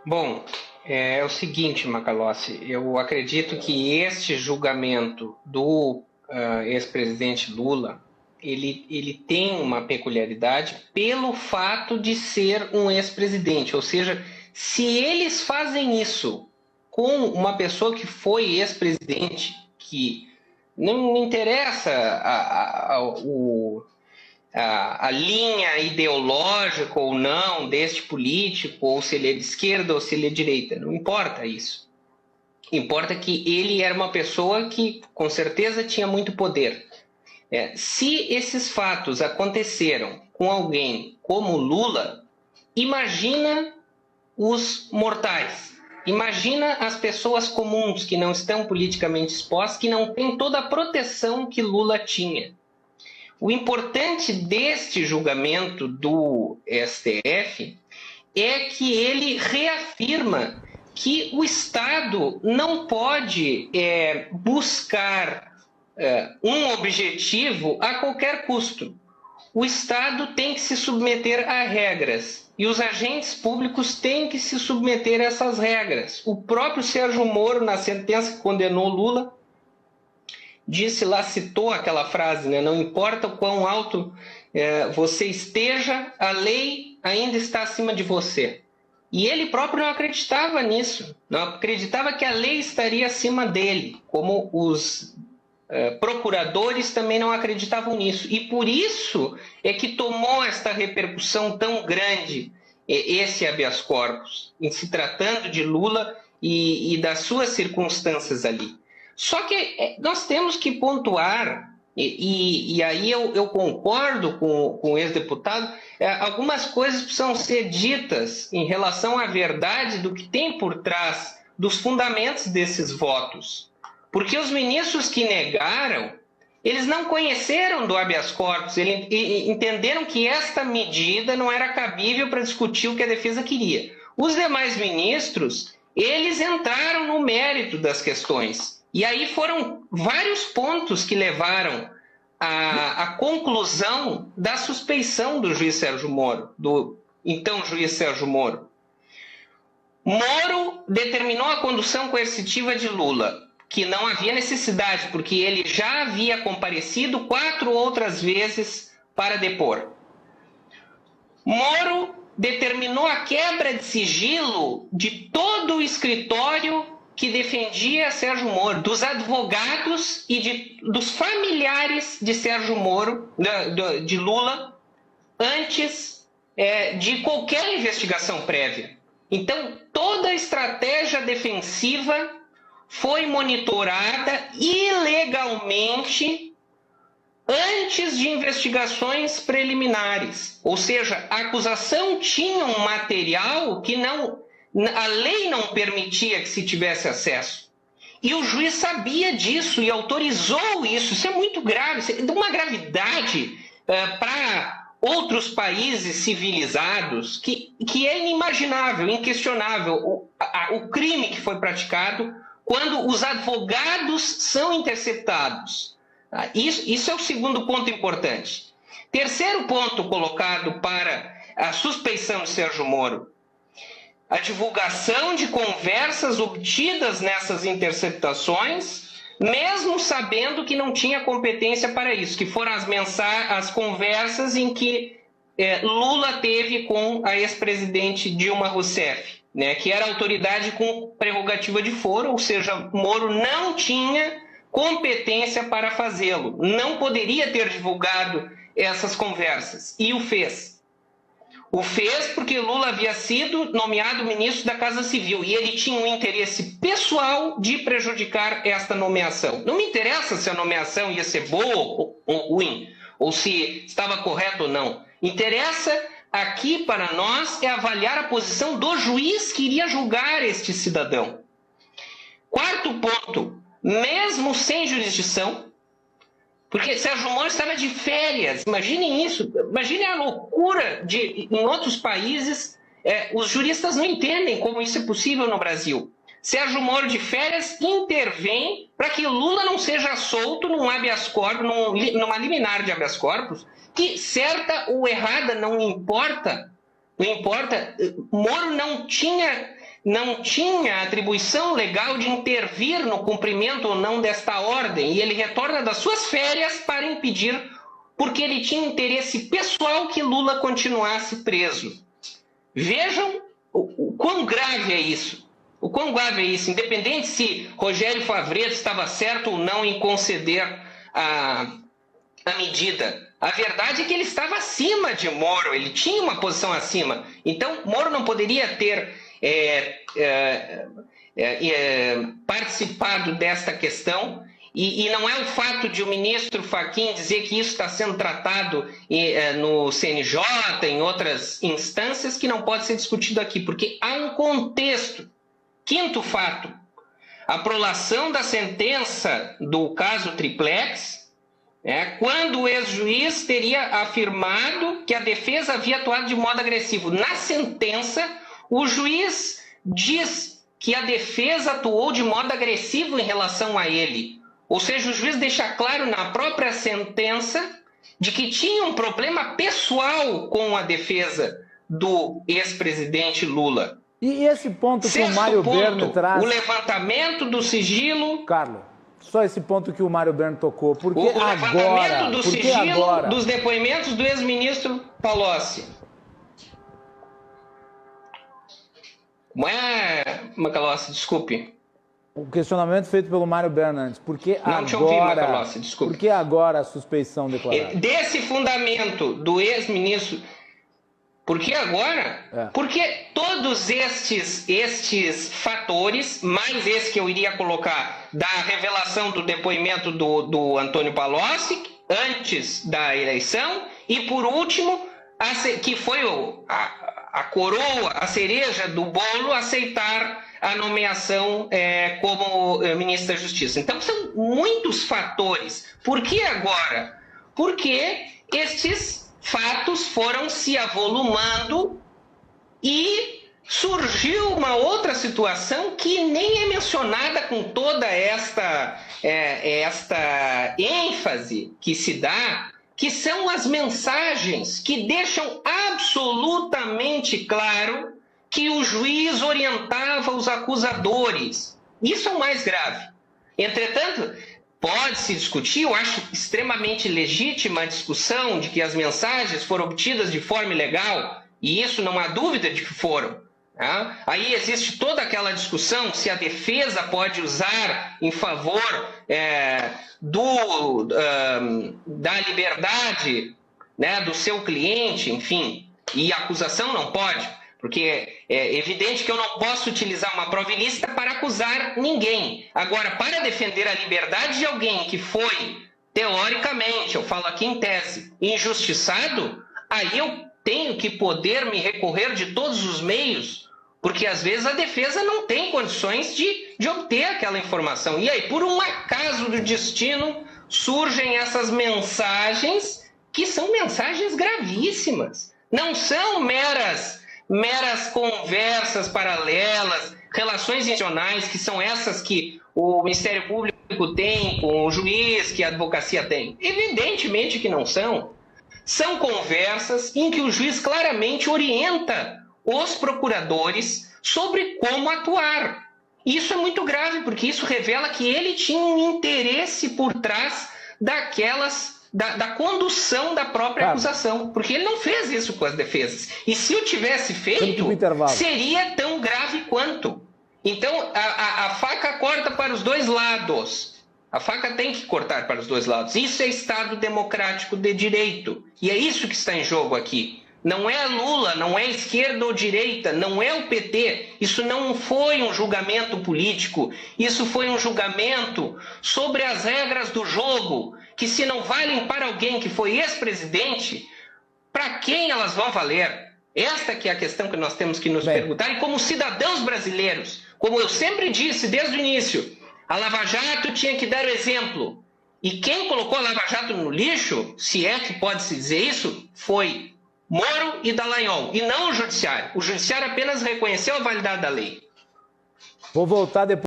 Bom, é o seguinte, Macalossi, eu acredito que este julgamento do ex-presidente Lula, ele tem uma peculiaridade pelo fato de ser um ex-presidente, ou seja, se eles fazem isso com uma pessoa que foi ex-presidente, que não interessa a linha ideológica ou não deste político, ou se ele é de esquerda ou se ele é de direita, não importa isso. Importa que ele era uma pessoa que com certeza tinha muito poder. Se esses fatos aconteceram com alguém como Lula, imagina os mortais. Imagina as pessoas comuns que não estão politicamente expostas, que não têm toda a proteção que Lula tinha. O importante deste julgamento do STF é que ele reafirma que o Estado não pode buscar um objetivo a qualquer custo. O Estado tem que se submeter a regras e os agentes públicos têm que se submeter a essas regras. O próprio Sérgio Moro, na sentença que condenou Lula, disse lá, citou aquela frase, né? Não importa o quão alto você esteja, a lei ainda está acima de você. E ele próprio não acreditava nisso, não acreditava que a lei estaria acima dele, como os procuradores também não acreditavam nisso. E por isso é que tomou esta repercussão tão grande esse habeas corpus, em se tratando de Lula e das suas circunstâncias ali. Só que nós temos que pontuar, e aí eu concordo com o ex-deputado, algumas coisas precisam ser ditas em relação à verdade do que tem por trás dos fundamentos desses votos. Porque os ministros que negaram, eles não conheceram do habeas corpus, eles entenderam que esta medida não era cabível para discutir o que a defesa queria. Os demais ministros, eles entraram no mérito das questões. E aí foram vários pontos que levaram à conclusão da suspeição do juiz Sérgio Moro, do então juiz Sérgio Moro. Moro determinou a condução coercitiva de Lula, que não havia necessidade, porque ele já havia comparecido 4 outras vezes para depor. Moro determinou a quebra de sigilo de todo o escritório que defendia Sérgio Moro, dos advogados e dos familiares de Sérgio Moro, de Lula, antes de qualquer investigação prévia. Então, toda a estratégia defensiva foi monitorada ilegalmente antes de investigações preliminares. Ou seja, a acusação tinha um material que a lei não permitia que se tivesse acesso. E o juiz sabia disso e autorizou isso. Isso é muito grave, isso é de uma gravidade para outros países civilizados que é inimaginável, inquestionável o crime que foi praticado quando os advogados são interceptados. Isso é o segundo ponto importante. Terceiro ponto colocado para a suspeição de Sérgio Moro: a divulgação de conversas obtidas nessas interceptações, mesmo sabendo que não tinha competência para isso, que foram as conversas em que Lula teve com a ex-presidente Dilma Rousseff, né, que era autoridade com prerrogativa de foro, ou seja, Moro não tinha competência para fazê-lo, não poderia ter divulgado essas conversas, e o fez. O fez porque Lula havia sido nomeado ministro da Casa Civil e ele tinha um interesse pessoal de prejudicar esta nomeação. Não me interessa se a nomeação ia ser boa ou ruim, ou se estava correta ou não. Interessa aqui para nós é avaliar a posição do juiz que iria julgar este cidadão. Quarto ponto: mesmo sem jurisdição, porque Sérgio Moro estava de férias, imaginem isso, imaginem a loucura em outros países, os juristas não entendem como isso é possível no Brasil. Sérgio Moro de férias intervém para que Lula não seja solto num habeas corpus, numa liminar de habeas corpus, que certa ou errada não importa, Moro não tinha não tinha atribuição legal de intervir no cumprimento ou não desta ordem, e ele retorna das suas férias para impedir, porque ele tinha interesse pessoal que Lula continuasse preso. Vejam o quão grave é isso. O quão grave é isso, independente se Rogério Favreto estava certo ou não em conceder a medida. A verdade é que ele estava acima de Moro, ele tinha uma posição acima. Então, Moro não poderia ter participado desta questão, e não é o fato de o ministro Fachin dizer que isso está sendo tratado no CNJ, em outras instâncias, que não pode ser discutido aqui, porque há um contexto. Quinto fato, a prolação da sentença do caso Triplex, quando o ex-juiz teria afirmado que a defesa havia atuado de modo agressivo. Na sentença, o juiz diz que a defesa atuou de modo agressivo em relação a ele. Ou seja, o juiz deixa claro na própria sentença de que tinha um problema pessoal com a defesa do ex-presidente Lula. E esse ponto que o Mário Berno traz... o levantamento do sigilo... Carlos, só esse ponto que o Mário Berno tocou. Por que agora? O levantamento do sigilo dos depoimentos do ex-ministro Palocci. Macalossi, desculpe. O questionamento feito pelo Mário Berno antes. Por que não agora? Te ouvi, Macalossi, desculpe. Por que agora a suspeição declarada? Desse fundamento do ex-ministro... Por que agora? Porque todos estes fatores, mais esse que eu iria colocar da revelação do depoimento do Antônio Palocci, antes da eleição, e por último, que foi a coroa, a cereja do bolo, aceitar a nomeação como ministro da Justiça. Então, são muitos fatores. Por que agora? Porque estes fatos foram se avolumando e surgiu uma outra situação que nem é mencionada com toda esta ênfase que se dá, que são as mensagens que deixam absolutamente claro que o juiz orientava os acusadores. Isso é o mais grave. Entretanto, pode-se discutir, eu acho extremamente legítima a discussão de que as mensagens foram obtidas de forma ilegal, e isso não há dúvida de que foram. Tá? Aí existe toda aquela discussão se a defesa pode usar em favor da liberdade, né, do seu cliente, enfim, e a acusação não pode. Porque é evidente que eu não posso utilizar uma prova ilícita para acusar ninguém. Agora, para defender a liberdade de alguém que foi, teoricamente, eu falo aqui em tese, injustiçado, aí eu tenho que poder me recorrer de todos os meios, porque às vezes a defesa não tem condições de obter aquela informação. E aí, por um acaso do destino, surgem essas mensagens que são mensagens gravíssimas. Não são meras conversas paralelas, relações institucionais, que são essas que o Ministério Público tem com o juiz, que a advocacia tem. Evidentemente que não são. São conversas em que o juiz claramente orienta os procuradores sobre como atuar. Isso é muito grave, porque isso revela que ele tinha um interesse por trás da condução da própria acusação, porque ele não fez isso com as defesas. E se o tivesse feito, seria tão grave quanto. Então, a faca corta para os dois lados. A faca tem que cortar para os dois lados. Isso é Estado democrático de direito. E é isso que está em jogo aqui. Não é Lula, não é esquerda ou direita, não é o PT. Isso não foi um julgamento político. Isso foi um julgamento sobre as regras do jogo, que se não valem para alguém que foi ex-presidente, para quem elas vão valer? Esta que é a questão que nós temos que nos perguntar. E como cidadãos brasileiros, como eu sempre disse desde o início, a Lava Jato tinha que dar o exemplo. E quem colocou a Lava Jato no lixo, se é que pode-se dizer isso, foi Moro e Dallagnol, e não o Judiciário. O Judiciário apenas reconheceu a validade da lei. Vou voltar depois.